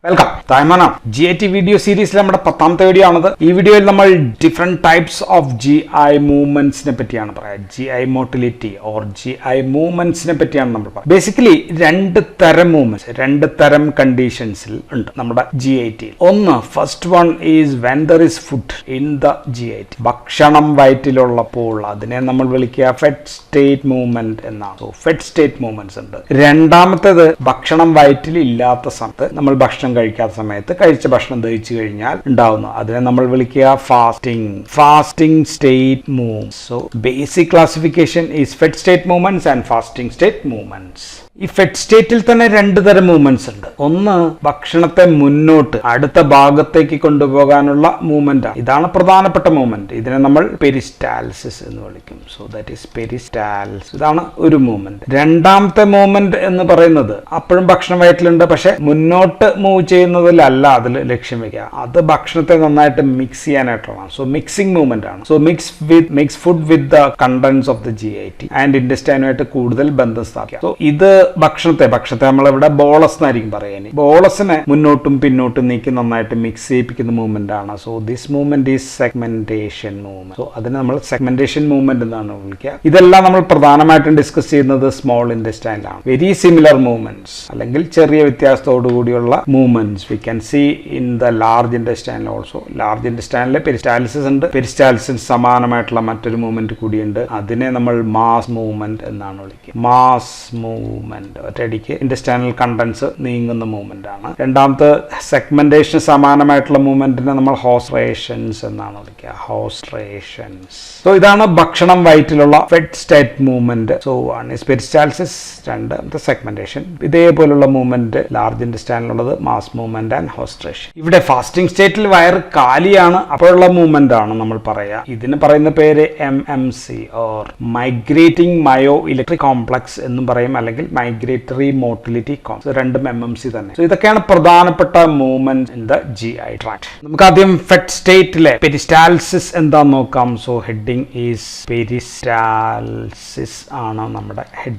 Welcome തായ്മാന GIT video സീരീസിൽ നമ്മുടെ 10ാമത്തെ video ആണത്. ഈ വീഡിയോയിൽ നമ്മൾ ഡിഫറെന്റ് ടൈപ്സ് ഓഫ് GI മൂവ്മെന്റ്സിനെ പറ്റിയാണ് പറയുക. GI മോട്ടിലിറ്റി ഓർ GI മൂവ്മെന്റ്സിനെ പറ്റിയാണ് നമ്മൾ പറയുക. ബേസിക്കലി രണ്ട് തരം മൂവ്മെന്റ്സ്, രണ്ട് തരം കണ്ടീഷൻസിൽ ഉണ്ട് നമ്മുടെ GIT. ഒന്ന്, first one is when there is food in the GIT. ഭക്ഷണം വയറ്റിലുള്ളപ്പോൾ അതിനെ നമ്മൾ വിളിക്കുക ഫെഡ് സ്റ്റേറ്റ് മൂവ്മെന്റ് എന്നാണ്. ഫെഡ് സ്റ്റേറ്റ് മൂവ്മെന്റ്സ് ഉണ്ട്. രണ്ടാമത്തേത് ഭക്ഷണം വയറ്റിൽ ഇല്ലാത്ത സമയത്ത്, നമ്മൾ ഭക്ഷണം കഴിക്കാത്ത സമയത്ത് കഴിച്ച ഭക്ഷണം ദഹിച്ചു കഴിഞ്ഞാൽ ഉണ്ടാവുന്നു, അതിനെ നമ്മൾ വിളിക്കുക fasting state movements. So basic classification is fed state movements and fasting state movements. ഈ ഫെഡ് സ്റ്റേറ്റിൽ തന്നെ രണ്ട് തരം മൂവ്മെന്റ്സ് ഉണ്ട്. ഒന്ന്, ഭക്ഷണത്തെ മുന്നോട്ട് അടുത്ത ഭാഗത്തേക്ക് കൊണ്ടുപോകാനുള്ള മൂവ്മെന്റ് ആണ്. ഇതാണ് പ്രധാനപ്പെട്ട മൂവ്മെന്റ്. ഇതിനെ നമ്മൾ പെരിസ്റ്റാൽസിസ് എന്ന് വിളിക്കും. So that is peristalsis. ഇതാണ് ഒരു മൂവ്മെന്റ്. രണ്ടാമത്തെ മൂവ്മെന്റ് എന്ന് പറയുന്നത് അപ്പോഴും ഭക്ഷണം വയറ്റിലുണ്ട്, പക്ഷെ മുന്നോട്ട് മൂവ് ചെയ്യുന്നതിലല്ല അതിൽ ലക്ഷ്യം വെക്കുക, അത് ഭക്ഷണത്തെ നന്നായിട്ട് മിക്സ് ചെയ്യാനായിട്ടുള്ളതാണ്. സോ മിക്സിംഗ് മൂവ്മെന്റ് ആണ്. So mix food with the contents of the GIT and ഇൻറ്റെസ്റ്റൈനുമായിട്ട് കൂടുതൽ ബന്ധം സ്ഥാപിക്കുക. സോ ഇത് ഭക്ഷണത്തെ നമ്മളിവിടെ ബോളസ് എന്നായിരിക്കും പറയുന്നത്. ബോളസിനെ മുന്നോട്ടും പിന്നോട്ടും നീക്കി നന്നായിട്ട് മിക്സ് ചെയ്യിപ്പിക്കുന്ന മൂവ്മെന്റ് ആണ്. So this movement is segmentation movement. So അതിനെ നമ്മൾ സെഗ്മെന്റേഷൻ മൂവ്മെന്റ് എന്നാണ് വിളിക്കുക. ഇതെല്ലാം നമ്മൾ പ്രധാനമായിട്ടും ഡിസ്കസ് ചെയ്യുന്നത് സ്മോൾ ഇൻറ്റെസ്റ്റൈനിലാണ്. വെരി സിമിലർ മൂവ്മെന്റ്സ് അല്ലെങ്കിൽ ചെറിയ വ്യത്യാസത്തോടു കൂടിയുള്ള movements we can see in the large ഇൻറ്റെസ്റ്റൈനിൽ ഓൾസോ. ലാർജ് ഇൻറ്റെസ്റ്റൈനിൽ പെരിസ്റ്റാലിസിസ് ഉണ്ട്. പെരിസ്റ്റാലിസിന് സമാനമായിട്ടുള്ള മറ്റൊരു മൂവ്മെന്റ് കൂടിയുണ്ട്. അതിനെ നമ്മൾ മാസ് മൂവ്മെന്റ് എന്നാണ് വിളിക്കുക. മാസ് മൂവ്മെന്റ് ഒറ്റയടിക്ക് ഇൻറ്റെസ്റ്റൈനൽ കണ്ടൻസ് നീങ്ങുന്ന മൂവ്മെന്റ് ആണ്. രണ്ടാമത്തെ സെഗ്മെന്റേഷന് സമാനമായിട്ടുള്ള മൂവ്മെന്റിനെ നമ്മൾ ഹോസ്ട്രേഷൻസ് എന്നാണ് വിളിക്കുക. ഹോസ്ട്രേഷൻസ്. സോ ഇതാണ് ഭക്ഷണം വയറ്റിലുള്ള fed state movement. So one is peristalsis, രണ്ടാമത്തെ സെഗ്മെന്റേഷൻ. ഇതേപോലുള്ള മൂവ്മെന്റ് ലാർജ് ഇൻറ്റെസ്റ്റൈനിലുള്ളത് മാസ് മൂവ്മെന്റ് ആൻഡ് ഹോസ്ട്രേഷൻ. ഇവിടെ ഫാസ്റ്റിംഗ് സ്റ്റേറ്റിൽ വയറ് കാലിയാണ്, അപ്പോഴുള്ള മൂവ്മെന്റ് ആണ് നമ്മൾ പറയുക. ഇതിന് പറയുന്ന പേര് MMC or migrating myoelectric complex എന്നും പറയും, അല്ലെങ്കിൽ മൈഗ്രേറ്ററി മോട്ടിലിറ്റി കോംപ്ലക്സ്. രണ്ടും MMC തന്നെ. സോ ഇതൊക്കെയാണ് പ്രധാനപ്പെട്ട movement in the GI tract. നമുക്ക് ആദ്യം ഫെഡ് സ്റ്റേറ്റിലെ പെരിസ്റ്റാൽസിസ് എന്താന്ന് നോക്കാം. സോ ഹെഡിങ് ഈസ് പെരിസ്റ്റാൽസിസ് ആണ് നമ്മുടെ ഹെഡ്.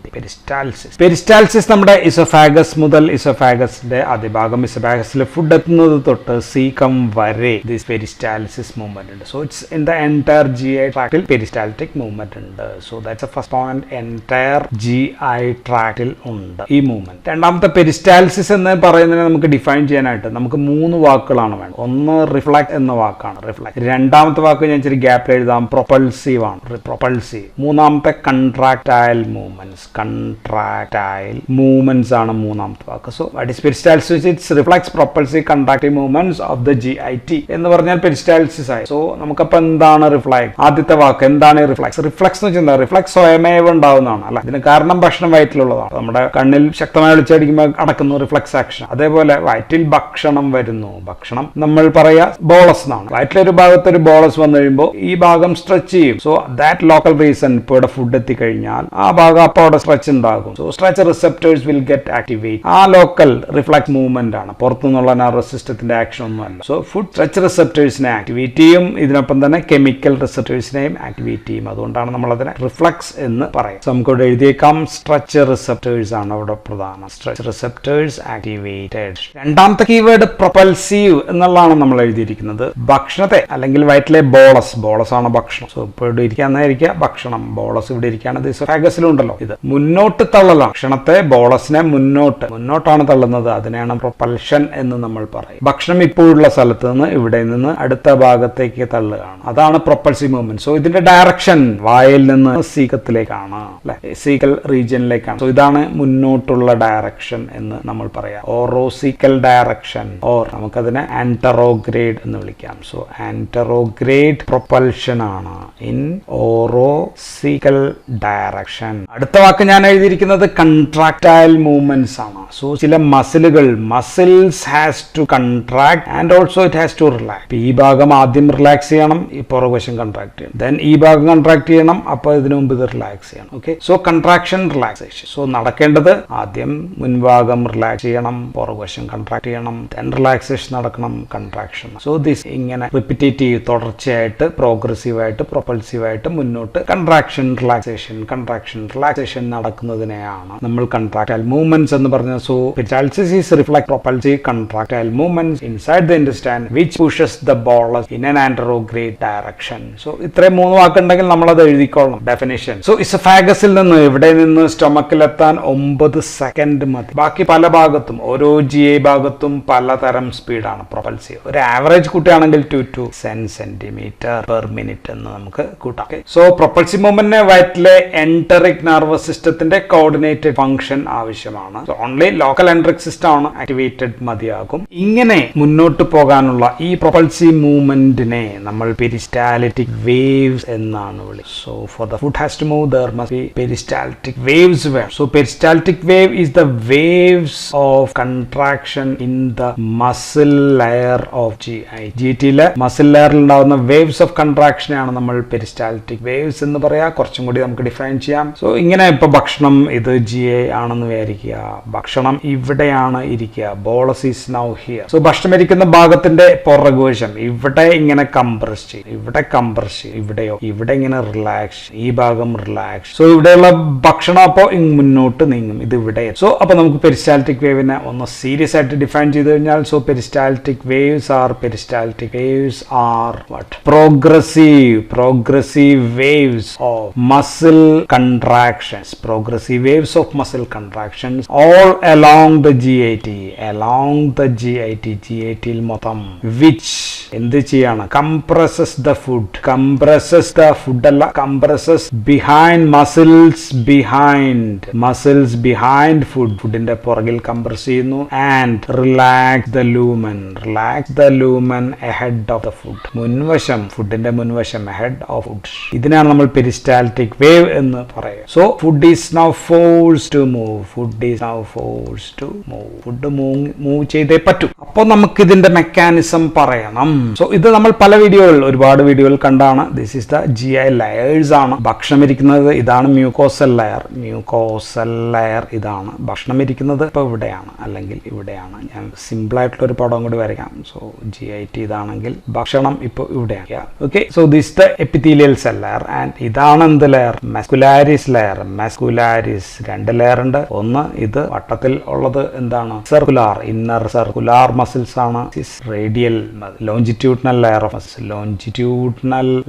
പെരിസ്റ്റാൽസിസ് നമ്മുടെ ഇസോഫാഗസ് മുതൽ ഇസോഫാഗസിന്റെ ആദ്യഭാഗം, ഇസോഫാഗസിലെ ഫുഡ് എത്തുന്നത് തൊട്ട് സീകം വരെ ദിസ് പെരിസ്റ്റാൽസിസ് മൂവ്മെന്റ് ഉണ്ട്. So it's in the entire GI ട്രാക്റ്റിൽ പെരിസ്റ്റാൽറ്റിക് മൂവ്മെന്റ് ഉണ്ട്. So that's a first point. Entire GI ട്രാക്റ്റിൽ ഉണ്ട് ഈ മൂവ്മെന്റ്. രണ്ടാമത്തെ പെരിസ്റ്റാൽസിസ് എന്ന് പറയുന്നതിനെ നമുക്ക് ഡിഫൈൻ ചെയ്യാനായിട്ട് നമുക്ക് 3 വാക്കുകളാണ് വേണ്ടത്. ഒന്ന് റിഫ്ലക്സ് എന്ന വാക്കാണ്, റിഫ്ലക്സ്. രണ്ടാമത്തെ വാക്ക് ഞാൻ ഇച്ചിരി ഗ്യാപ്പിൽ എഴുതാം, പ്രൊപ്പൾസീവ് ആണ്, പ്രൊപ്പൾസീവ്. മൂന്നാമത്തെ കൺട്രാക്ടൈൽ മൂവ്മെന്റ്സ്, കൺട്രാക്ടൈൽ മൂവ്മെന്റ്സ് ആണ് മൂന്നാമത്തെ വാക്ക്. So what is peristalsis? It's reflex, propulsive, contractive movements of the GIT എന്ന് പറഞ്ഞാൽ പെരിസ്റ്റാൽസിസ് ആയി. സോ നമുക്കപ്പോൾ എന്താണ് റിഫ്ലക്സ്? ആദ്യത്തെ വാക്ക് എന്താണ് റിഫ്ലക്സ്? റിഫ്ലക്സ് എന്ന് വെച്ചാൽ റിഫ്ലക്സ് സ്വയമേവ ഉണ്ടാവുന്നതാണ്, അല്ല. ഇതിന് കാരണം ഭക്ഷണം വയറ്റിലുള്ളതാണ്. നമ്മുടെ കണ്ണിൽ ശക്തമായി വിളിച്ചടിക്കുമ്പോൾ അടക്കുന്നു റിഫ്ലക്സ് ആക്ഷൻ. അതേപോലെ വയറ്റിൽ ഭക്ഷണം വരുന്നു. ഭക്ഷണം നമ്മൾ പറയാ ബോളസ് എന്നാണ്. വയറ്റിലൊരു ഭാഗത്ത് ഒരു ബോളസ് വന്നു കഴിയുമ്പോൾ ഈ ഭാഗം സ്ട്രെച്ച് ചെയ്യും. സോ ദാറ്റ് ലോക്കൽ റീസൺ, ഇപ്പോൾ ഇവിടെ ഫുഡ് എത്തിക്കഴിഞ്ഞാൽ ആ ഭാഗം അപ്പോൾ അവിടെ സ്ട്രെച്ച് ഉണ്ടാകും. So stretch receptors will get activate. ആ ലോക്കൽ റിഫ്ലക്സ് മൂവ്മെന്റ് ആണ്, പുറത്തുനിന്നുള്ള നെർവസ് സിസ്റ്റത്തിന്റെ ആക്ഷൻ ഒന്നും അല്ല. സോ ഫുഡ് സ്ട്രെച്ച് റിസെപ്റ്റേഴ്സിനെ ആക്ടിവേറ്റ് ചെയ്യും, ഇതിനൊപ്പം തന്നെ കെമിക്കൽ റിസെപ്റ്റേഴ്സിനെയും ആക്ടിവേറ്റ് ചെയ്യും. അതുകൊണ്ടാണ് നമ്മൾ അതിനെ റിഫ്ലക്സ് എന്ന് പറയുന്നത്. നമുക്കിവിടെ എഴുതിയേക്കാം സ്ട്രെച്ച് റിസെപ്റ്റേഴ്സ് ആണ് അവിടെ പ്രധാനം. Stretch receptors activated. രണ്ടാമത്തെ കീവേഡ് പ്രൊപ്പൽസീവ് എന്നുള്ളതാണ് നമ്മൾ എഴുതിയിരിക്കുന്നത്. ഭക്ഷണത്തെ അല്ലെങ്കിൽ വയറ്റിലെ ബോളസ് ആണ് ഭക്ഷണം. സോ ഇപ്പോൾ ഇവിടെ ഇരിക്കാന്നായിരിക്കുക ഭക്ഷണം, ബോളസ് ഇവിടെ ഇരിക്കുകയാണ്. ഇസോഫാഗസിലും ഉണ്ടല്ലോ. ഇത് മുന്നോട്ട് തള്ളലാണ്. ഭക്ഷണത്തെ, ബോളസിനെ മുന്നോട്ടാണ് തള്ളുന്നത്. അതിനെയാണ് പ്രൊപ്പൽഷൻ എന്ന് നമ്മൾ പറയും. ഭക്ഷണം ഇപ്പോഴുള്ള സ്ഥലത്ത് നിന്ന് ഇവിടെ നിന്ന് അടുത്ത ഭാഗത്തേക്ക് തള്ളുകയാണ്. അതാണ് പ്രൊപ്പൽസീവ് മൂവ്മെന്റ്. സോ ഇതിന്റെ ഡയറക്ഷൻ വായിൽ നിന്ന് സീകത്തിലേക്കാണ്, അല്ലെ, സീക്കൽ റീജിയനിലേക്കാണ്. സോ ഇതാണ് മുന്നോട്ടുള്ള ഡയറക്ഷൻ എന്ന് നമ്മൾ പറയാം. ഓറോസിക്കൽ ഡയറക്ഷൻ, ഓർ നമുക്കതിനെ ആന്ററോഗ്രേഡ് എന്ന് വിളിക്കാം. സോ ആന്ററോഗ്രേഡ് പ്രൊപ്പൽഷൻ ആണ് ഇൻ ഓറോസിക്കൽ ഡയറക്ഷൻ. അടുത്ത വാക്ക് ഞാൻ എഴുതിയിരിക്കുന്നത് കൺട്രാക്ടൈൽ മൂവ്മെന്റ്സ് ആണ്. സോ ചില muscles has to contract and also it has to relax. ഈ ഭാഗം ആദ്യം റിലാക്സ് ചെയ്യണം, ഈ പുറകുവശം കൺട്രാക്ട് ചെയ്യണം. ദെൻ ഈ ഭാഗം കൺട്രാക്ട് ചെയ്യണം, അപ്പോൾ ഇതിനു മുമ്പ് ഇത് റിലാക്സ് ചെയ്യണം. Okay. So contraction, relaxation. So നടക്കേണ്ടത് ആദ്യം മുൻഭാഗം റിലാക്സ് ചെയ്യണം, പുറകുവശം കൺട്രാക്ട് ചെയ്യണം, ദെൻ റിലാക്സേഷൻ നടക്കണം, കൺട്രാക്ഷൻ. സോ ദിസ് ഇങ്ങനെ റിപ്പിറ്റേറ്റീവ് തുടർച്ചയായിട്ട് പ്രോഗ്രസീവായിട്ട് പ്രൊപ്പൽസീവായിട്ട് മുന്നോട്ട് കൺട്രാക്ഷൻ റിലാക്സേഷൻ നടക്കുന്നതിനെയാണ് നമ്മൾ കൺട്രാക്ടൈൽ മൂവ്മെന്റ്സ് എന്ന് പറഞ്ഞത്. So peristalsis is reflect propulsive contractile movements inside the intestine which pushes the bolus in an anterograde direction. So ഇത്രയും 3 വാക്കുണ്ടെങ്കിൽ നമ്മളത് എഴുതിക്കോളണം ഡെഫിനിഷൻ. സോ ഇസഫാഗസിൽ നിന്ന് ഇവിടെ നിന്ന് സ്റ്റൊമക്കിലെത്താൻ 9 സെക്കൻഡ് മതി. ബാക്കി പല ഭാഗത്തും ഓരോ GI ഭാഗത്തും പലതരം സ്പീഡാണ് പ്രൊപ്പൽസീവ്. ഒരു ആവറേജ് കൂട്ടുകയാണെങ്കിൽ 2 to 10 സെന്റിമീറ്റർ പെർ മിനിറ്റ് എന്ന് നമുക്ക് കൂട്ടാം. സോ പ്രൊപ്പൽസീവ് മൂവ്മെന്റിന് വയറ്റിലെ എൻറ്ററിക് നെർവസ് സിസ്റ്റത്തിന്റെ കോർഡിനേറ്റഡ് ഫംഗ്ഷൻ ആവശ്യമാണ്. So only local enteric system ആണ് ആക്ടിവേറ്റഡ് മതിയാകും. ഇങ്ങനെ മുന്നോട്ട് പോകാനുള്ള ഈ പ്രൊപ്പൽസീവ് മൂവ്മെന്റിനെ നമ്മൾ പെരിസ്റ്റാലിറ്റിക് വേവ്സ് എന്നാണ് വിളിക്കുന്നത്. So for the food has to move there must be peristaltic waves where. So peristaltic wave is the waves of contraction in the muscle layer of GI. GTയിലെ മസിൽ ലെയറിൽ ഉണ്ടാവുന്ന വേവ്സ് ഓഫ് കൺട്രാക്ഷനെയാണ് നമ്മൾ പെരിസ്റ്റാലിറ്റിക് waves എന്ന് പറയാ. കുറച്ചും കൂടി നമുക്ക് define ചെയ്യാം. സോ ഇങ്ങനെ ഇപ്പൊ ഭക്ഷണം ഇത് GI ആണെന്ന് വിചാരിക്കുക. ഭക്ഷണം ഇവിടെയാണ് ഇരിക്കുക. Bolus is now here. So ഭക്ഷണം ഇരിക്കുന്ന ഭാഗത്തിന്റെ പുറകുവശം ഇവിടെ ഇങ്ങനെ കംപ്രസ് ചെയ്യും, ഇവിടെ കംപ്രസ് ചെയ്യും, ഇവിടെയോ ഇവിടെ ഇങ്ങനെ റിലാക്സ്, ഈ ഭാഗം റിലാക്സ്. സോ ഇവിടെയുള്ള ഭക്ഷണം അപ്പോൾ മുന്നോട്ട് നീങ്ങും, ഇത് ഇവിടെ. സോ അപ്പൊ നമുക്ക് പെരിസ്റ്റാലിറ്റിക് വേവിനെ ഒന്ന് സീരിയസ് ആയിട്ട് ഡിഫൈൻ ചെയ്ത് കഴിഞ്ഞാൽ, so peristaltic waves are what? Progressive waves of muscle contractions, progressive waves of muscle contractions all along the GIT, GIT മൊത്തം, which എന്ത് ചെയ്യാണ്? compresses the food അല്ല, compresses behind behind ഫുഡിന്റെ പുറകിൽ കംപ്രസ് ചെയ്യുന്നു, and relax the lumen ahead of the food, മുൻവശം, ഫുഡിന്റെ മുൻവശം, ahead of food. ഇതിനാണ് നമ്മൾ പെരിസ്റ്റാൽറ്റിക് വേവ് എന്ന് പറയുക. So food is now force to move, food move ചെയ്തേ പറ്റൂ. അപ്പോൾ നമുക്ക് ഇതിന്റെ മെക്കാനിസം പറയണം. സോ ഇത് നമ്മൾ ഒരുപാട് വീഡിയോകൾ കണ്ടാണ്. This is the GI layers ആണ്. ഭക്ഷണം ഇരിക്കുന്നത് ഇതാണ് മ്യൂക്കോസൽ ലെയർ ഇതാണ്. ഭക്ഷണം ഇരിക്കുന്നത് ഇപ്പൊ ഇവിടെയാണ് അല്ലെങ്കിൽ ഇവിടെയാണ്. ഞാൻ സിമ്പിൾ ആയിട്ടുള്ള ഒരു പടം കൂടി വരയ്ക്കാം. സോ GIT ഇതാണെങ്കിൽ ഭക്ഷണം ഇപ്പൊ ഇവിടെയാണ്. Okay, so this the epithelial cell layer and ഇതാണ് എന്ത് ലെയർ? Muscularis layer. 2 ലെയർ ഉണ്ട്. ഒന്ന് ഇത് വട്ടത്തിൽ ഉള്ളത് എന്താണ്? സർക്കുലാർ, ഇന്നർ സർക്കുലാർ മസിൽസ് ആണ്. Radial longitudinal layer of muscle,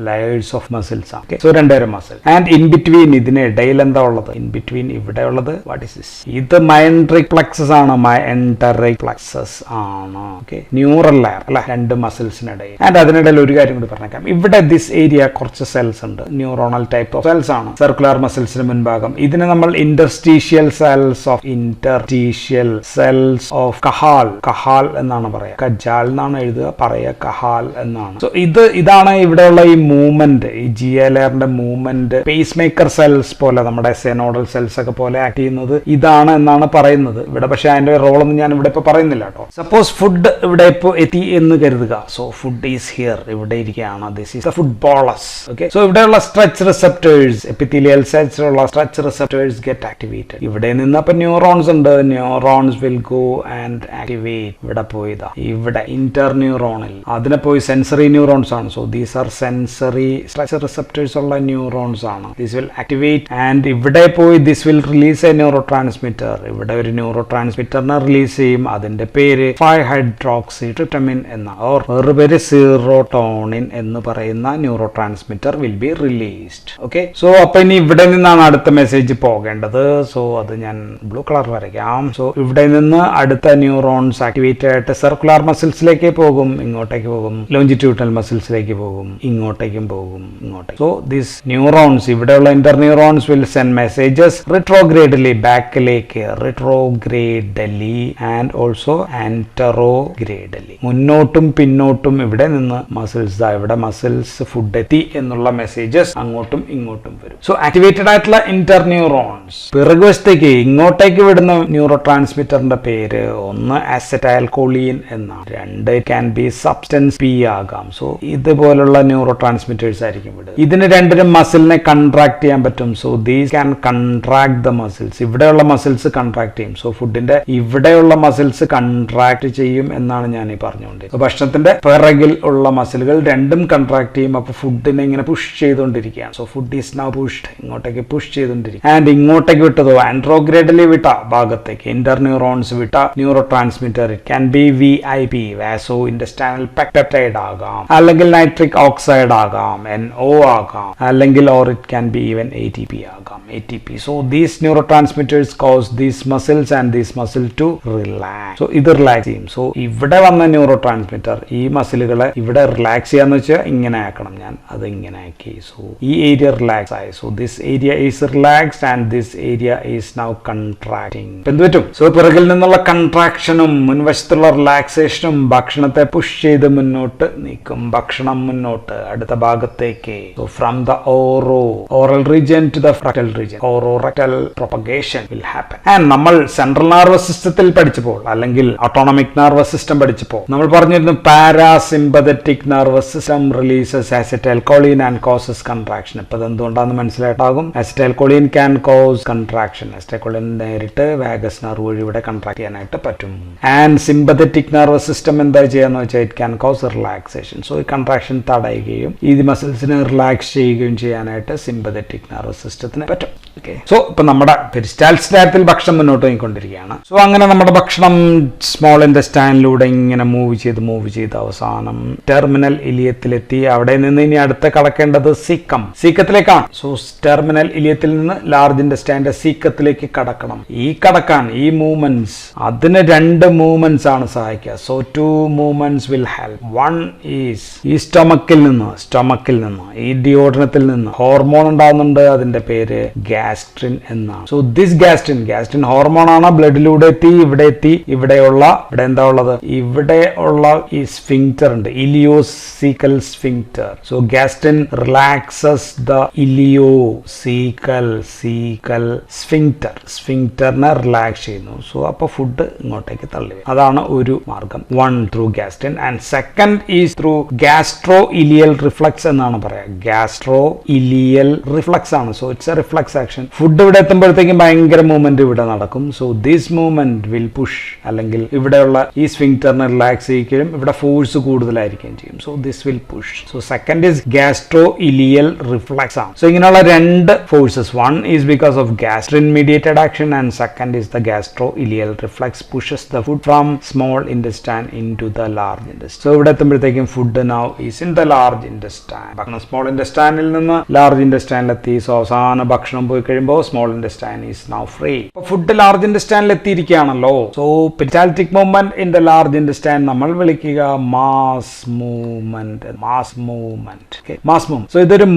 layers of muscles ആണ്. So 2 muscle and in between, ഇതിനിടയിൽ എന്താ ഉള്ളത്? ഇൻ ബിറ്റ്വീൻ ഇവിടെ ഉള്ളത് വാട്ട് ഈസ് ദിസ്? ഇത് മൈൻട്രിക് പ്ലക്സസ് ആണ്. ഓക്കെ, ന്യൂറൽ ലെയർ അല്ല, 2 മസിൽസിനിടയിൽ. ആൻഡ് അതിനിടയിൽ ഒരു കാര്യം കൂടി പറഞ്ഞേക്കാം. ഇവിടെ ദിസ് ഏരിയ കുറച്ച് സെൽസ് ഉണ്ട്, ന്യൂറോണൽ ടൈപ്പ് ഓഫ് സെൽസ് ആണ്. സർക്കുലർ മസിൽസിന് മുൻഭാഗം ഇതിനെ നമ്മൾ ഇന്റർസ്റ്റീഷ്യൽ സെൽസ് ഓഫ് കഹാൽ എന്നാണ് പറയാ. കജാൽ എന്നാണ് എഴുതുക, പറയാ കഹാൽ എന്നാണ്. സോ ഇതാണ് ഇവിടെയുള്ള ഈ മൂവ്മെന്റ്, ഈ GI ലെയറിന്റെ മൂവ്മെന്റ് പേസ് മേക്കർ സെൽസ് പോലെ, നമ്മുടെ സെനോഡൽ സെൽസ് ഒക്കെ പോലെ ആക്ട് ചെയ്യുന്നത് ഇതാണ് എന്നാണ് പറയുന്നത് ഇവിടെ. പക്ഷെ അതിന്റെ റോളൊന്നും ഞാൻ ഇവിടെ ഇപ്പൊ പറയുന്നില്ല കേട്ടോ. സപ്പോസ് ഫുഡ് ഇവിടെ ഇപ്പൊ എത്തി എന്ന് കരുതുക. സോ ഫുഡ് ഈസ് ഹിയർ, ഇവിടെ ഇരിക്കുകയാണ്. This is the food bolus. Okay, so ഇവിടെയുള്ള സ്ട്രെച്ച് റിസെപ്റ്റേഴ്സ്, എപ്പിത്തീലിയൽ സെൽസിലുള്ള സ്ട്രെച്ച് റിസെപ്റ്റേഴ്സ് ഗെറ്റ് ആക്ടിവേറ്റഡ്. ഇവിടെ നിന്ന് അപ്പൊ ന്യൂറോൺസ് ഉണ്ട്. Neurons will go and activate. ഇവിടെ പോയതാ, ഇവിടെ ഇന്റർ ന്യൂറോണിൽ അതിനെ പോയി സെൻസറി ന്യൂറോൺസ് ആണ്. So these are sensory stretch receptors ഉള്ള ന്യൂറോൺസ് ആണ്. ദിസ് വിൽ ആക്ടിവേറ്റ് ആൻഡ് ഇവിടെ പോയി this will release a neurotransmitter. ഇവിടെ ഒരു ന്യൂറോ ട്രാൻസ്മിറ്ററിനെ റിലീസ് ചെയ്യും. അതിന്റെ പേര് 5-ഹൈഡ്രോക്സിട്രിപ്റ്റമിൻ എന്ന, ഓർ വേറെ പേര് സീറോട്ടോണിൻ എന്ന് പറയുന്ന neuro transmitter will be released. Okay, so അപ്പൊ ഇനി ഇവിടെ നിന്നാണ് അടുത്ത മെസ്സേജ് പോകേണ്ടത്. സോ അത് ഞാൻ ബ്ലൂ കളർ വരയ്ക്കാം. സോ ഇവിടെ നിന്ന് അടുത്ത ന്യൂറോൺസ് ആക്ടിവേറ്റ് ആയിട്ട് സർക്കുലർ മസിൽസിലേക്ക് പോകും, ഇങ്ങോട്ടേക്ക് പോകും, ലോഞ്ചിറ്റ്യൂഡിനൽ മസിൽസിലേക്ക് പോകും, ഇങ്ങോട്ടേക്കും പോകും, ഇങ്ങോട്ടേക്ക്. സോ ദിസ് ന്യൂറോൺസ്, ഇവിടെയുള്ള interneurons will send messages retrogradely, ബാക്കിലേക്ക്, റിട്രോഗ്രേഡലി ആൻഡ് ഓൾസോ ആന്ററോഗ്രേഡലി, മുന്നോട്ടും പിന്നോട്ടും. ഇവിടെ നിന്ന് മസിൽസ്, ഇവിടെ മസിൽസ് ഫുഡ് എത്തി എന്നുള്ള മെസ്സേജസ് അങ്ങോട്ടും ഇങ്ങോട്ടും വരും. സോ ആക്ടിവേറ്റഡ് ആയിട്ടുള്ള ഇന്റർ ന്യൂറോൺസ് ആർംസ്. പിറകുവശത്തേക്ക് ഇങ്ങോട്ടേക്ക് വിടുന്ന ന്യൂറോ ട്രാൻസ്മിറ്ററിന്റെ പേര് ഒന്ന് അസറ്റൈൽ കോളിൻ എന്നാണ്, രണ്ട് ക്യാൻ ബി സബ്സ്റ്റൻസ് പി ആകാം. സോ ഇതുപോലുള്ള ന്യൂറോ ട്രാൻസ്മിറ്റേഴ്സ് ആയിരിക്കും വിടുക. ഇതിന് രണ്ടിനും മസിലിനെ കൺട്രാക്ട് ചെയ്യാൻ പറ്റും. So these can contract the muscles. ഇവിടെയുള്ള മസിൽസ് കൺട്രാക്ട് ചെയ്യും. സോ ഫുഡിന്റെ ഇവിടെയുള്ള മസിൽസ് കൺട്രാക്ട് ചെയ്യും എന്നാണ് ഞാൻ ഈ പറഞ്ഞുകൊണ്ടിരിക്കുന്നത്. ഭക്ഷണത്തിന്റെ പിറകിൽ ഉള്ള മസിലുകൾ രണ്ടും കൺട്രാക്ട് ചെയ്യും. അപ്പൊ ഫുഡിനെ ഇങ്ങനെ പുഷ് ചെയ്തുകൊണ്ടിരിക്കുകയാണ്. So food is now pushed, ഇങ്ങോട്ടേക്ക് പുഷ് ചെയ്തുകൊണ്ടിരിക്കും. ആൻഡ് ഇങ്ങോട്ടേക്ക് വിട്ടതോ ആൻഡ്രോഗ്രേഡലി വിട്ട ഭാഗത്തേക്ക് ഇന്റർന്യൂറോൺസ് വിട്ട neurotransmitter it can be VIP vaso intestinal peptide ആകാം, അല്ലെങ്കിൽ നൈട്രിക് ഓക്സൈഡ് ആകാം, NO ആകാം, അല്ലെങ്കിൽ or it can be even ATP ആകാം, ATP. So these neurotransmitters cause these muscles and these muscle to relax. So ഇത് relax ചെയ്യും. So ഇവിടെ വന്ന ന്യൂറോ ട്രാൻസ്മിറ്റർ ഈ മസിലുകളെ ഇവിടെ റിലാക്സ് ചെയ്യാന്ന് വെച്ചാൽ ഇങ്ങനെ ആക്കണം. ഞാൻ അത് ഇങ്ങനെ ആക്കി. സോ ഈ ഏരിയ റിലാക്സ് ആയി. So this area is relaxed and this area is now contracting. എന്ത് പറ്റും? സോ പിറകിൽ നിന്നുള്ള കൺട്രാക്ഷനും മുൻവശത്തുള്ള റിലാക്സേഷനും ഭക്ഷണത്തെ പുഷ് ചെയ്ത് മുന്നോട്ട് നീക്കും. ഭക്ഷണം മുന്നോട്ട് അടുത്ത ഭാഗത്തേക്ക്. So from the oral region to the rectal region ororectal propagation will happen. And നമ്മൾ സെൻട്രൽ നെർവസ് സിസ്റ്റത്തിൽ പഠിച്ചപ്പോൾ അല്ലെങ്കിൽ ഓട്ടോണമിക് നെർവസ് സിസ്റ്റം പഠിച്ചപ്പോൾ നമ്മൾ പറഞ്ഞിരുന്നു parasympathetic nervous system releases acetylcholine and causes contraction. ഇപ്പൊ എന്തുകൊണ്ടാണെന്ന് മനസ്സിലായിട്ടാകും. Acetylcholine can cause contraction. Acetylcholine നേരിട്ട് വാഗസ് നെർവ് വഴി ഇവിടെ കൺട്രാക്ട് ചെയ്യാനായിട്ട് പറ്റും. ആൻഡ് സിമ്പതറ്റിക് നെർവസ് സിസ്റ്റം എന്താ ചെയ്യാന്ന് വെച്ചാൽ it can cos relaxation. So ഈ കൺട്രാക്ഷൻ തടയുകയും ഈ മസിൽസിനെ റിലാക്സ് ചെയ്യുകയും ചെയ്യാനായിട്ട് സിമ്പതറ്റിക് നെർവസ് സിസ്റ്റത്തിന് പറ്റും. ഓക്കെ. സോ ഇപ്പൊ നമ്മുടെ പെരിസ്റ്റാൽസിന്റെ ഭക്ഷണം മുന്നോട്ട് പോയിക്കൊണ്ടിരിക്കുകയാണ്. സോ അങ്ങനെ നമ്മുടെ ഭക്ഷണം സ്മോൾ ഇൻറ്റസ്റ്റൈനിലൂടെ ഇങ്ങനെ മൂവ് ചെയ്ത് അവസാനം ടെർമിനൽ ഇലിയത്തിലെത്തി. അവിടെ നിന്ന് ഇനി അടുത്ത കടക്കേണ്ടത് സീക്കത്തിലേക്കാണ്. സോ ടെർമിനൽ ഇലിയത്തിൽ നിന്ന് ലാർജ് ഇൻറ്റസ്റ്റൈന്റെ സീക്കത്തിലേക്ക് കടക്കണം. ഈ മൂവ്മെന്റ്സ് അതിന് രണ്ട് മൂവ്മെന്റ്സ് ആണ് സഹായിക്കുക. So 2 movements will help. One is ഈ സ്റ്റൊമക്കിൽ നിന്ന് ഈ ഡിയോഡ്രനത്തിൽ നിന്ന് ഹോർമോൺ ഉണ്ടാവുന്നുണ്ട്. അതിന്റെ പേര് ഗ്യാസ്ട്രിൻ എന്നാണ്. സോ ദിസ് ഗ്യാസ്ട്രിൻ ഹോർമോൺ ആണ്. ബ്ലഡിലൂടെ ഇവിടെ എന്താ ഉള്ളത്? ഇവിടെ ഉള്ള ഈ സ്ഫിങ്ക്റ്റർ ഉണ്ട്, ileocaecal sphincter. So gastrin relaxes the ileocaecal സ്ഫിങ്ക്റ്ററിനെ റിലാക്സ് ചെയ്യുന്നു. സോ അപ്പൊ ഫുഡ് ഇങ്ങോട്ടേക്ക് തള്ളി വരും. അതാണ് ഒരു മാർഗം. One through gastrin and second is through gastro ileal reflex എന്നാണ് പറയാ. ഗ്യാസ്ട്രോ ഇലിയൽ റിഫ്ലക്സ് ആണ്. So it's a reflex action. Food ഇവിടെ എത്തുമ്പോഴത്തേക്കും ഭയങ്കര മൂവ്മെന്റ് ഇവിടെ നടക്കും. So this movement will push, അല്ലെങ്കിൽ ഇവിടെയുള്ള ഈ സ്ഫിങ്ക്റ്ററിനെ റിലാക്സ് ചെയ്യുകയും ഇവിടെ ഫോഴ്സ് കൂടുതലായിരിക്കുകയും ചെയ്യും. So this will push. So second is gastro ileal reflex ആണ്. സോ ഇങ്ങനെയുള്ള രണ്ട് forces. One is because of gastrin mediated action and second is the gastro ileal reflex pushes the food from small intestine into the large intestine. So ഇവിടെ എത്തുമ്പോഴത്തേക്കും food now is in the large intestine. ഭക്ഷണം small ഇൻറ്റസ്റ്റൈനിൽ നിന്ന് large ഇൻറ്റസ്റ്റൈനിലെത്തി. So അവസാന ഭക്ഷണം പോയി കഴിയുമ്പോൾ small intestine is now free. അപ്പോൾ ഫുഡ് ലാർജ് ഇൻറ്റസ്റ്റൈനിൽ എത്തിയിരിക്കുകയാണല്ലോ. So peristaltic movement in the large intestine നമ്മൾ വിളിക്കുക മാസ് മൂവ്മെന്റ്. സോ ഇതൊരു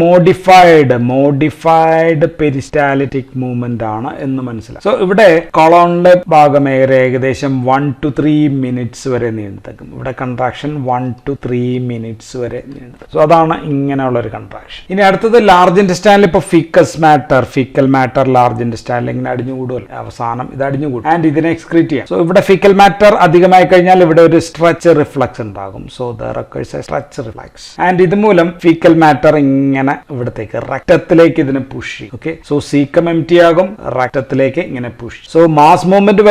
മോഡിഫൈഡ് പെരിസ്റ്റാലിറ്റിക് മൂവ്മെന്റ് ആണ് എന്ന് മനസ്സിലായി. സോ ഇവിടെ കൊളോണിലെ ഭാഗം ഏകദേശം 1 to 3 മിനിറ്റ്സ് വരെ നീണ്ടുനിൽക്കും. ഇവിടെ കൺട്രാക്ഷൻ 1 to 3 മിനിറ്റ്സ് വരെ നീണ്ടുനിൽക്കും. സോ അതാണ് ഇങ്ങനെയുള്ള ഒരു കൺട്രാക്ഷൻ. ഇനി അടുത്തത് ലാർജ് ഇൻറ്റസ്റ്റൈനിൽ ഇപ്പോൾ ഫീക്കൽ മാറ്റർ ലാർജ് ഇൻറ്റസ്റ്റൈനിൽ ഇങ്ങനെ അടിഞ്ഞുകൂടുമല്ലോ. അവസാനം ഇത് അടിഞ്ഞുകൂടും ആൻഡ് ഇതിനെ എക്സ്ക്രീറ്റ് ചെയ്യാം. സോ ഇവിടെ ഫീക്കൽ മാറ്റർ അധികമായി കഴിഞ്ഞാൽ ഇവിടെ ഒരു സ്ട്രെച്ച് റിഫ്ലക്സ് ഉണ്ടാകും. So there occurs a stretch reflex and ഇതുമൂലം ഫീക്കൽ മാറ്റർ ഇങ്ങനെ ഇവിടത്തേക്ക് റെക്ടത്തിലേക്ക് ഇതിനെ പുഷ് ചെയ്യും. ഓക്കെ. സോ സീക്കം എംപ്റ്റി ആകും, റെക്ടത്തിലേക്ക് ഇങ്ങനെ പുഷ്. സോ മാസ് മൂവ്മെന്റ്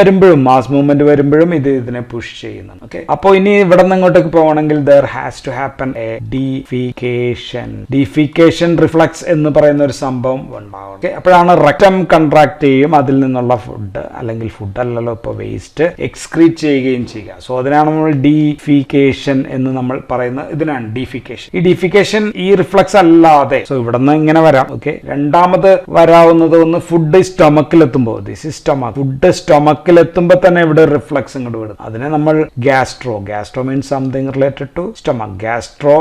വരുമ്പോഴും ഇത് ഇതിനെ പുഷ് ചെയ്യുന്നു. ഓക്കെ. അപ്പോൾ ഇനി ഇവിടെ നിന്ന് ഇങ്ങോട്ടേക്ക് പോകണമെങ്കിൽ there has to happen a defecation reflex എന്ന് പറയുന്ന ഒരു സംഭവം ഉണ്ടാവും. ഓക്കെ. അപ്പോഴാണ് റെക്ടം കൺട്രാക്ട് ചെയ്യും, അതിൽ നിന്നുള്ള ഫുഡ് അല്ലെങ്കിൽ ഫുഡ് അല്ലല്ലോ ഇപ്പോൾ വേസ്റ്റ് എക്സ്ക്രീറ്റ് ചെയ്യുകയും ചെയ്യുക. സോ അതിനാണ് നമ്മൾ ഡീഫിക്കേഷൻ എന്ന് നമ്മൾ പറയുന്നത്. ഇതിനാണ് ഡീഫിക്കേഷൻ. ഈ ഡീഫിക്കേഷൻ ഈ റിഫ്ലക്സ് അല്ലാതെ സോ ഇവിടെ നിന്ന് ഇങ്ങനെ വരാം. ഓക്കെ. രണ്ടാമത് വരാവുന്നത് ഒന്ന് ഫുഡ് സ്റ്റൊമക്കിലെത്തുമ്പോൾ ഫുഡ് സ്റ്റൊമക്കിലെത്തുമ്പോൾ തന്നെ ഇവിടെ റിഫ്ലക്സ് ഇങ്ങോട്ട് വിടും. അതിനെ നമ്മൾ gastro means something related to stomach. Gastro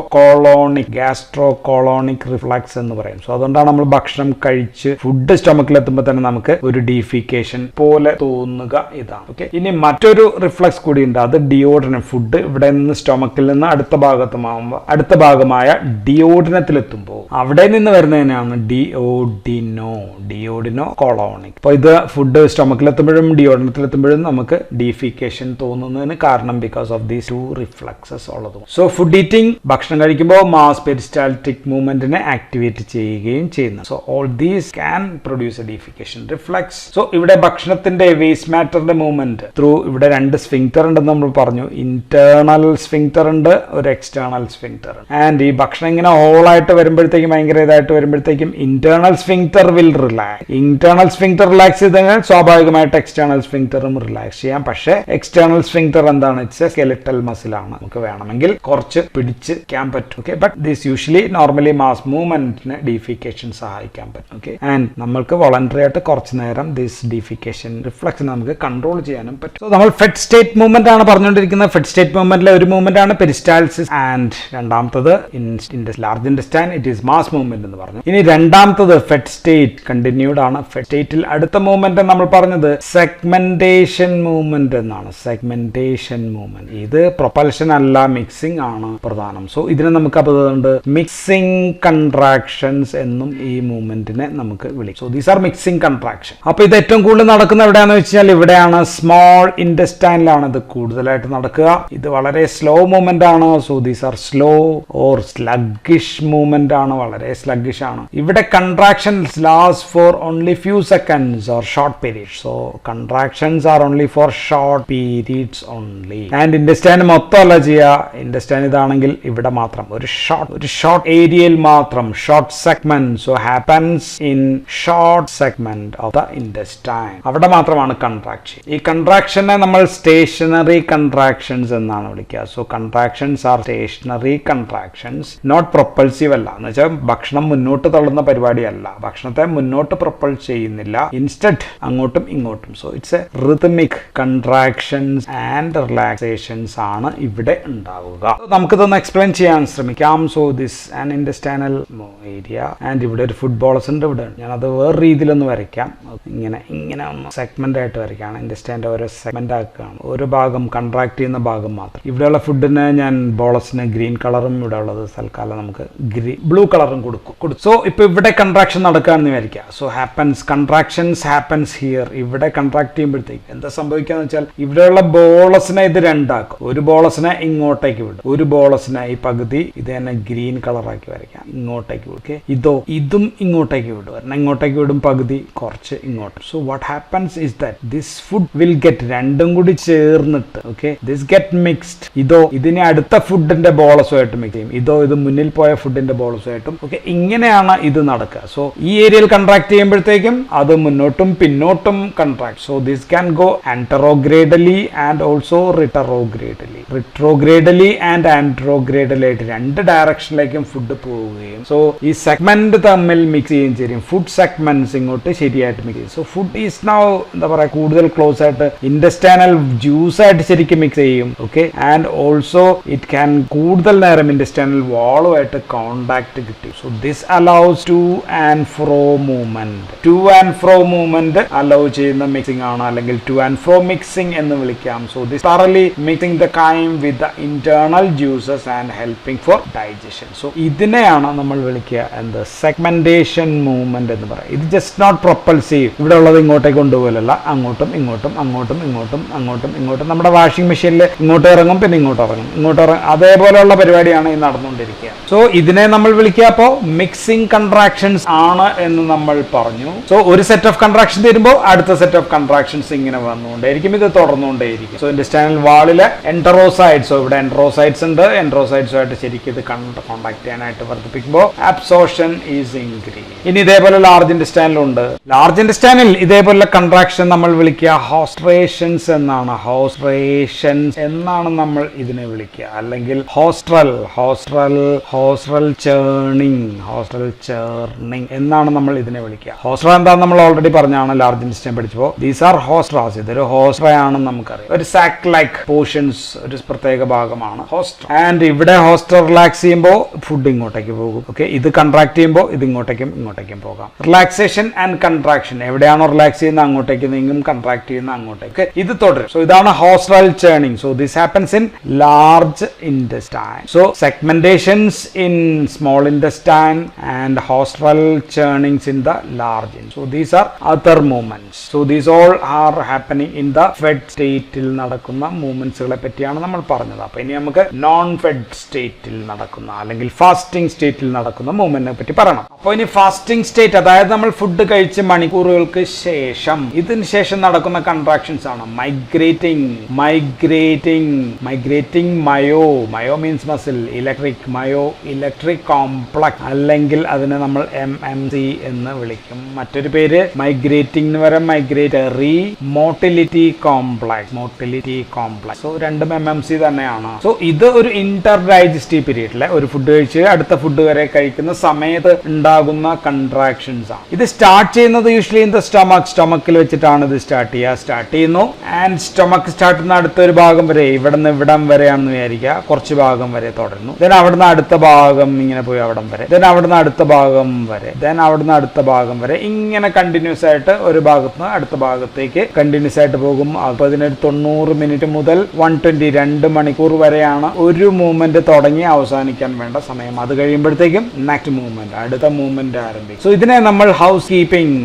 colonic reflex എന്ന് പറയും. സോ അതുകൊണ്ടാണ് നമ്മൾ ഭക്ഷണം കഴിച്ച് ഫുഡ് ഫുഡ് സ്റ്റൊമക്കിൽ എത്തുമ്പോൾ തന്നെ നമുക്ക് ഒരു ഡീഫിക്കേഷൻ പോലെ തോന്നുക ഇതാണ്. ഓക്കെ, ഇനി മറ്റൊരു റിഫ്ലക്സ് കൂടി ഉണ്ട്, അത് ഡിയോഡിനം. ഫുഡ് ഇവിടെ നിന്ന് സ്റ്റൊമക്കിൽ നിന്ന് അടുത്ത ഭാഗമായ ഡിയോഡിനത്തിലെത്തുമ്പോൾ അവിടെ നിന്ന് വരുന്നതിനാണ് ഡിയോഡിനോ കൊളോണിക്. അപ്പോൾ ഇത് ഫുഡ് സ്റ്റൊമക്കിലെത്തുമ്പോഴും ഡിയോഡിനത്തിലെത്തുമ്പോഴും നമുക്ക് ഡീഫിക്കേഷൻ തോന്നുന്നതിന് കാരണം because of these two reflexes ഉള്ളതും. സോ ഫുഡ് ഈറ്റിംഗ്, ഭക്ഷണം കഴിക്കുമ്പോൾ മാസ് പെരിസ്റ്റാൾട്ടിക് മൂവ്മെന്റിനെ ആക്ടിവേറ്റ് ചെയ്യുകയും ചെയ്യുന്നു. So all these can produce a defecation reflex. So ഇവിടെ ഭക്ഷണത്തിന്റെ വേസ്റ്റ് മാറ്ററിന്റെ മൂവ്മെന്റ് ത്രൂ ഇവിടെ രണ്ട് സ്ഫിങ്ക്റ്റർ ഉണ്ടെന്ന് നമ്മൾ പറഞ്ഞു. ഇന്റേണൽ സ്ഫിങ്ക്റ്റർ ഉണ്ട്, ഒരു എക്സ്റ്റേണൽ സ്ഫിങ്ക്റ്റർ. ആൻഡ് ഈ ഭക്ഷണം ഇങ്ങനെ ഹോളായിട്ട് വരുമ്പോഴത്തേക്കും, ഭയങ്കര ഇതായിട്ട് വരുമ്പോഴത്തേക്കും internal sphincter will relax. Internal sphincter relax ചെയ്ത് കഴിഞ്ഞാൽ സ്വാഭാവികമായിട്ട് എക്സ്റ്റേണൽ സ്ഫിങ്ക്റ്ററും റിലാക്സ് ചെയ്യാം. പക്ഷേ എക്സ്റ്റേണൽ സ്ഫിങ്ക്റ്റർ എന്താണ്? ഇറ്റ്സ് എ സ്കെലിറ്റൽ മസിൽ ആണ്. നമുക്ക് വേണമെങ്കിൽ കുറച്ച് പിടിച്ചിരിക്കാൻ പറ്റും. Okay, but this usually normally mass മൂവ്മെന്റിന് ഡീഫിക്കേഷൻ സഹായിക്കാൻ പറ്റും. ഓക്കെ, ആൻഡ് നമ്മൾക്ക് വോളണ്ടറി ആയിട്ട് കുറച്ച് നേരം ദിസ് ഡീഫിക്കേഷൻ റിഫ്ലക്സ് നമുക്ക് കൺട്രോൾ ചെയ്യാനും പറ്റും. സോ നമ്മൾ ഫെഡ് സ്റ്റേറ്റ് മൂവ്മെന്റ് ആണ് പറഞ്ഞുകൊണ്ടിരിക്കുന്നത്. ഫെഡ് സ്റ്റേറ്റ് മൂവ്മെന്റിലെ ഒരു മൂവ്മെന്റ് ആണ് പെരിസ്റ്റാൾസിസ്, ആൻഡ് രണ്ടാമത്തത് large intestine, it is mass movement എന്ന് പറഞ്ഞു. ഇനി രണ്ടാമത്തത് ഫെഡ് സ്റ്റേറ്റ് കണ്ടിന്യൂഡ് ആണ്. ഫെഡ് സ്റ്റേറ്റിൽ അടുത്ത മൂവ്മെന്റ് നമ്മൾ പറഞ്ഞത് സെഗ്മെന്റേഷൻ മൂവ്മെന്റ് എന്നാണ്. സെഗ്മെന്റേഷൻ മൂവ്മെന്റ് ഇത് പ്രൊപ്പൽഷൻ അല്ല, മിക്സിംഗ് ആണ് പ്രധാനം. സോ ഇതിനെ നമുക്ക് അതുകൊണ്ട് മിക്സിംഗ് കൺട്രാക്ഷൻസ് എന്നും ഈ മൂവ്മെന്റിനെ നമുക്ക് വിളിക്കും. So these R mixing contraction. അപ്പൊ ഇത് ഏറ്റവും കൂടുതൽ നടക്കുന്ന എവിടെയാണെന്ന് വെച്ചാൽ ഇവിടെയാണ്, സ്മോൾ ഇൻഡസ്റ്റൈനിലാണ് ഇത് കൂടുതലായിട്ട് നടക്കുക. ഇത് വളരെ സ്ലോ മൂവ്മെന്റ് ആണ്. So these are slow or sluggish movement ആണ്, വളരെ സ്ലഗ്ഗിഷ് ആണ്. ഇവിടെ contractions last for only few seconds or short periods. So contractions are only for short periods only. And intestine മൊത്തം അല്ല ചെയ്യുക. ഇൻഡസ്റ്റൈൻ ഇതാണെങ്കിൽ ഇവിടെ മാത്രം ഒരു ഷോർട്ട് ഏരിയയിൽ മാത്രം, short segment. So happens in short segment of the intestine. അവിടെ മാത്രമാണ് കൺട്രാക്ഷൻ. ഈ കൺട്രാക്ഷനെ നമ്മൾ സ്റ്റേഷനറി കൺട്രാക്ഷൻസ് എന്നാണ് വിളിക്കുക. So contractions are stationary contractions, not propulsive അല്ല. എന്ന് വെച്ചാൽ ഭക്ഷണം മുന്നോട്ട് തള്ളുന്ന പരിപാടിയല്ല, ഭക്ഷണത്തെ മുന്നോട്ട് പ്രൊപ്പൽ ചെയ്യുന്നില്ല, ഇൻസ്റ്റഡ് അങ്ങോട്ടും ഇങ്ങോട്ടും. So it's A rhythmic contractions and relaxations ആണ് ഇവിടെ ഉണ്ടാവുക. നമുക്കിതൊന്ന് എക്സ്പ്ലെയിൻ ചെയ്യാൻ ശ്രമിക്കാം. So this an intestinal area, and ഇവിടെ ഒരു ഫുട്ബോൾസ് ഉണ്ട്. ഇവിടെ ഞാനത് വേറെ രീതിയിലൊന്ന് വരയ്ക്കാം. ഇങ്ങനെ ഒന്ന് സെഗ്മെന്റ് ആയിട്ട് വരയ്ക്കുകയാണ്. ഇൻഡസ്റ്റൈൻ്റെ ഓരോ സെഗ്മെന്റ് ആക്കുകയാണ്, ഒരു ഭാഗം കൺട്രാക്ട് ചെയ്യുന്ന ഭാഗം മാത്രം. ഇവിടെയുള്ള ഫുഡിന് ഞാൻ ബോളസിന് ഗ്രീൻ കളറും, ഇവിടെ ഉള്ളത് തൽക്കാലം നമുക്ക് ബ്ലൂ കളറും കൊടുക്കും. സോ ഇപ്പൊ ഇവിടെ കൺട്രാക്ഷൻ നടക്കുകയാണെന്ന് വിചാരിക്കുക. So contractions happens here. ഇവിടെ കൺട്രാക്ട് ചെയ്യുമ്പോഴത്തേക്ക് എന്താ സംഭവിക്കാന്ന് വെച്ചാൽ ഇവിടെയുള്ള ബോളസിനെ ഇത് രണ്ടാക്കും. ഒരു ബോളസിനെ ഇങ്ങോട്ടേക്ക് വിടും, ഒരു ബോളസിനെ ഈ പകുതി ഇത് തന്നെ ഗ്രീൻ കളറാക്കി വരയ്ക്കാം, ഇങ്ങോട്ടേക്ക് വിടും. ഓക്കെ, ഇതും ഇങ്ങോട്ടേക്ക് വിടും, ഇങ്ങോട്ടേക്ക് വിടും, പകുതി കുറച്ച് ഇങ്ങോട്ട്. So what happens is that this food will get, രണ്ടും കൂടി ചേർന്നിട്ട്, ഓക്കെ, ദിസ് ഗെറ്റ് മിക്സ്ഡ്. ഇതിനെ അടുത്ത ഫുഡിന്റെ ബോളസുമായിട്ട് മിക്സ് ചെയ്യും. ഇത് മുന്നിൽ പോയ ഫുഡിന്റെ ബോളസുമായിട്ടും. ഓക്കെ, ഇങ്ങനെയാണ് ഇത് നടക്കുക. സോ ഈ ഏരിയയിൽ കൺട്രാക്ട് ചെയ്യുമ്പോഴത്തേക്കും അത് മുന്നോട്ടും പിന്നോട്ടും contract. So this can go anterogradely and also retrogradely and anterogradely ആയിട്ട് രണ്ട് ഡയറക്ഷനിലേക്കും ഫുഡ് പോവുകയും. സോ ഈ സെഗ്മെന്റ് തമ്മിൽ മിക്സ് ചെയ്യുകയും ചെയ്യും. ഫുഡ് സെഗ്മെന്റ്സ് ഇങ്ങോട്ട് ശരിയായിട്ട് മിക്സ് ചെയ്യും. സോ ഫുഡ് ഈസ് നൗ എന്താ പറയുക കൂടുതൽ ക്ലോസ് ആയിട്ട് ഇൻഡസ്റ്റൈനൽ ജ്യൂസ് ആയിട്ട് ശരിക്കും മിക്സ് ചെയ്യും. Okay, and also it can കൂടുതൽ നേരം ഇൻഡസ്റ്റൈനൽ വാളുമായിട്ട് കോണ്ടാക്ട് കിട്ടി. So this allows two and fro movement allow ചെയ്യുന്ന മിക്സിംഗ് ആണ്, അല്ലെങ്കിൽ ടു ആൻഡ് ഫ്രോ മിക്സിംഗ് എന്ന് വിളിക്കാം. So this thoroughly mixing the chyme with the internal juices and helping for digestion. So ഇതിനെയാണ് നമ്മൾ വിളിക്കുക എന്ത് സെഗ്മെന്റേഷൻ മൂവ്മെന്റ് എന്ന് പറയും. ഇത് ജസ്റ്റ് നോട്ട് പ്രൊപ്പൽസീവ്. ഇവിടെ ഉള്ളത് ഇങ്ങോട്ടേക്ക് കൊണ്ടുപോലല്ല, അങ്ങോട്ടും ഇങ്ങോട്ടും നമ്മുടെ വാഷിംഗ് മെഷീനിൽ ഇങ്ങോട്ട് ഇറങ്ങും, പിന്നെ ഇങ്ങോട്ട് ഇറങ്ങും, അതേപോലെയുള്ള പരിപാടിയാണ് ഈ നടന്നുകൊണ്ടിരിക്കുക. സോ ഇതിനെ നമ്മൾ വിളിക്കുക അപ്പോൾ മിക്സിംഗ് കൺട്രാക്ഷൻസ് ആണ് എന്ന് നമ്മൾ പറഞ്ഞു. സോ ഒരു സെറ്റ് ഓഫ് കൺട്രാക്ഷൻ തരുമ്പോൾ അടുത്ത സെറ്റ് ഓഫ് കൺട്രാക്ഷൻസ് ഇങ്ങനെ വന്നുകൊണ്ടേയിരിക്കും, ഇത് തുടർന്നുകൊണ്ടേയിരിക്കും. സോ ഇൻഡസ്റ്റൈനൽ വാളിലെ എൻട്രോസൈഡ്സ്, ഇവിടെ എൻട്രോസൈഡ്സ് ഉണ്ട്, എൻട്രോസൈഡ്സുമായിട്ട് ശരിക്കും ഇത് കോണ്ടാക്ട് ചെയ്യാനായിട്ട് വർദ്ധിപ്പിക്കുമ്പോൾ അബ്സോർഷൻ ഈസ് ഇൻക്രീസ്. ഇനി ഇതേപോലെ ലാർജ് ഇൻഡസ്റ്റൈനിലുണ്ട്. ലാർജ് ഇൻഡസ്റ്റൈനിൽ ഇതേപോലെ കൺട്രാക്ഷൻ നമ്മൾ വിളിക്കുക ഹോസ്ട്രേഷൻസ് എന്നാണ് നമ്മൾ ഇതിനെ വിളിക്കുക, അല്ലെങ്കിൽ ഹോസ്ട്രൽ ചേർണിംഗ് എന്നാണ് നമ്മൾ ഇതിനെ വിളിക്കുക. ഹോസ്ട്ര എന്താണെന്ന് നമ്മൾ ഓൾറെഡി പറഞ്ഞാണ് ലാർജ് ഇൻഡസ്റ്റൈൻ പഠിച്ചപ്പോൾ. These are haustras. ഇതൊരു ഹോസ്ട്രയാണെന്ന് നമുക്കറിയാം. ഒരു സാക്ക് ലൈക്ക് പോർഷൻസ്, ഒരു പ്രത്യേക ഭാഗമാണ് ഹോസ്ട്ര. ആൻഡ് ഇവിടെ ഹോസ്ട്ര റിലാക്സ് ചെയ്യുമ്പോൾ ഫുഡ് ഇങ്ങോട്ടേക്ക് പോകും. ഓക്കെ, ഇത് കൺട്രാക്ട് ചെയ്യുമ്പോൾ ഇത് ഇങ്ങോട്ടേക്കും പോകാം. Relaxation and contraction. എവിടെയാണോ റിലാക്സ് ചെയ്യുന്ന അങ്ങോട്ടേക്ക് നീങ്ങും, കൺട്രാക്ട് ചെയ്യുന്ന അങ്ങോട്ടേക്ക്. ഇത് തുടരും. സോ ഇതാണ് haustral churning. So this happens in large intestine. So segmentations in small intestine and hostral churnings in the large intestine. So these are other movements. So these all are happening in the fed state il nadakkunna movements കളെ പറ്റിയാണ് നമ്മൾ പറഞ്ഞത്. അപ്പോൾ ഇനി നമുക്ക് non fed സ്റ്റേറ്റിൽ നടക്കുന്ന അല്ലെങ്കിൽ ഫാസ്റ്റിംഗ് സ്റ്റേറ്റിൽ നടക്കുന്ന മൂവ്മെന്റിനെ പറ്റി പറയണം. അപ്പോൾ ഇനി ഫാസ്റ്റിംഗ് സ്റ്റേറ്റ്, അതായത് നമ്മൾ ഫുഡ് കഴിച്ച് മണിക്കൂറുകൾക്ക് ശേഷം ഇതിന് ശേഷം നടക്കുന്ന കൺട്രാക്ഷൻസ് ആണ് മൈഗ്രേറ്റിംഗ്. മയോ മീൻസ് മസിൽ, ഇലക്ട്രിക് കോംപ്ലക്സ് അല്ലെങ്കിൽ അതിനെ നമ്മൾ MMC എന്ന് വിളിക്കും. മറ്റൊരു പേര് മൈഗ്രേറ്റിംഗ് എന്ന് പറയാം, മൈഗ്രേറ്ററി മോട്ടിലിറ്റി കോംപ്ലക്സ്. സോ രണ്ടും MMC തന്നെയാണ്. സോ ഇത് ഒരു ഇന്റർ ഡൈജസ്റ്റീവ് പീരീഡിലെ ഒരു ഫുഡ് കഴിച്ച് അടുത്ത ഫുഡ് വരെ കഴിക്കുന്ന സമയത്ത് ഉണ്ടാകുന്ന കൺട്രാക്ഷൻസ് ആണ്. ഇത് സ്റ്റാർട്ട് ചെയ്യുന്നത് യൂഷ്വലി ഇൻ ദ സ്റ്റൊമക്കിൽ വെച്ചിട്ടാണ് ഇത് സ്റ്റാർട്ട് ചെയ്യുന്നു. ആൻഡ് സ്റ്റൊമക്ക് സ്റ്റാർട്ട് ചെയ്യുന്ന അടുത്തൊരു ഭാഗം വരെ, ഇവിടുന്ന് ഇവിടം വരെയാണെന്ന് വിചാരിക്കുക, കുറച്ച് ഭാഗം വരെ തുടരുന്നു. ദെൻ അവിടുന്ന് അടുത്ത ഭാഗം ഇങ്ങനെ പോയി അവിടം വരെ, ദെൻ അവിടുന്ന് അടുത്ത ഭാഗം വരെ, ദെൻ അവിടുന്ന് അടുത്ത ഭാഗം വരെ, ഇങ്ങനെ കണ്ടിന്യൂസ് ആയിട്ട് ഒരു ഭാഗത്ത് നിന്ന് അടുത്ത ഭാഗത്തേക്ക് കണ്ടിന്യൂസ് ആയിട്ട് പോകും. അപ്പോൾ അതിനൊരു 90 മിനിറ്റ് മുതൽ 120 2 മണിക്കൂർ വരെയാണ് ഒരു മൂവ്മെന്റ് തുടങ്ങി അവസാനിക്കാൻ വേണ്ട സമയം. അത് കഴിയുമ്പോഴത്തേക്കും നെക്സ്റ്റ് മൂവ്മെന്റ്, അടുത്ത മൂവ്മെന്റ് ആരംഭിക്കും. സോ ഇതിനെ നമ്മൾ house keeping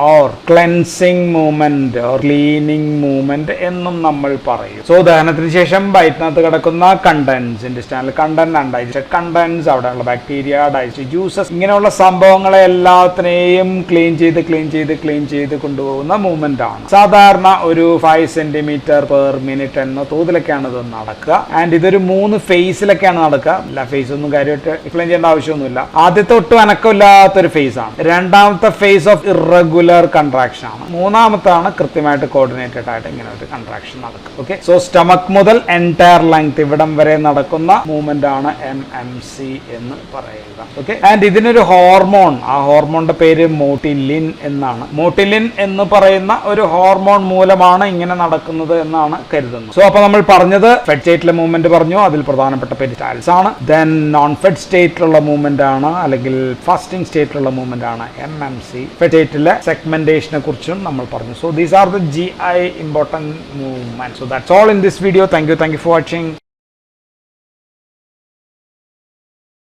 or cleansing movement or cleaning movement എന്നും നമ്മൾ പറയും. സോ ദഹനത്തിന് ശേഷം വയറ്റിനകത്ത് കിടക്കുന്ന കണ്ടൻസ്, ഇൻറ്റെസ്റ്റൈനൽ കണ്ടന്റ്, അൺഡൈജസ്റ്റഡ് കണ്ടൻസ്, അവിടെയുള്ള ബാക്ടീരിയ, ഡൈജസ്റ്റീവ് ജ്യൂസസ്, ഇങ്ങനെയുള്ള സംഭവങ്ങളെ എല്ലാത്തിനെയും ക്ലീൻ ചെയ്ത് കൊണ്ടുപോകുന്ന മൂവ്മെന്റ് ആണ്. സാധാരണ ഒരു 5 സെന്റിമീറ്റർ പെർ മിനിറ്റ് എന്ന തോതിലൊക്കെയാണ് ഇത് നടക്കുക. ആൻഡ് ഇതൊരു 3 ഫേസിലൊക്കെയാണ് നടക്കുക. എല്ലാ ഫേസ് ഒന്നും കാര്യമായിട്ട് എക്സ്പ്ലെയിൻ ചെയ്യേണ്ട ആവശ്യമൊന്നുമില്ല. ആദ്യത്തെ ഒട്ടും അനക്കമില്ലാത്തൊരു ഫേസ് ആണ്. രണ്ടാമത്തെ ഫേസ് ഓഫ് ഇറഗുലർ കൺട്രാക്ഷൻ ആണ്. മൂന്നാമത്താണ് കൃത്യമായിട്ട് കോർഡിനേറ്റഡ് ആയിട്ട് ഇങ്ങനെ ഒരു കൺട്രാക്ഷൻ നടക്കുക. ഓക്കെ, സോ സ്റ്റമക്ക് മുതൽ എൻറ്റയർ ലെങ്ത് ഇവിടം വരെ നടക്കുന്ന മൂവ്മെന്റ് ആണ് MMC എന്ന് പറയുക. ഓക്കെ, ആൻഡ് ഇതിനൊരു ഹോർമോൺ, ആ ഹോർമോണിന്റെ പേര് മോട്ടിലിൻ എന്നാണ്. മോട്ടിലിൻ എന്ന് പറയുന്ന ഒരു ഹോർമോൺ മൂലമാണ് ഇങ്ങനെ നടക്കുന്നത് എന്നാണ് കരുതുന്നത്. സോ അപ്പൊ നമ്മൾ പറഞ്ഞത് ഫെഡ് സ്റ്റേറ്റിലെ മൂവ്മെന്റ് പറഞ്ഞു, അതിൽ പ്രധാനപ്പെട്ട പെരിസ്റ്റൈൽസ് ആണ്. ദെൻ നോൺ ഫെഡ് സ്റ്റേറ്റിലുള്ള മൂവ്മെന്റ് ആണ് അല്ലെങ്കിൽ ഫാസ്റ്റിംഗ് സ്റ്റേറ്റിലുള്ള മൂവ്മെന്റ് ആണ് MMC. ഫെഡ് സ്റ്റേറ്റിലെ സെഗ്മെന്റേഷനെ കുറിച്ചും നമ്മൾ പറഞ്ഞു. So these are the GI important movement. So that's all in this video. Thank you for watching.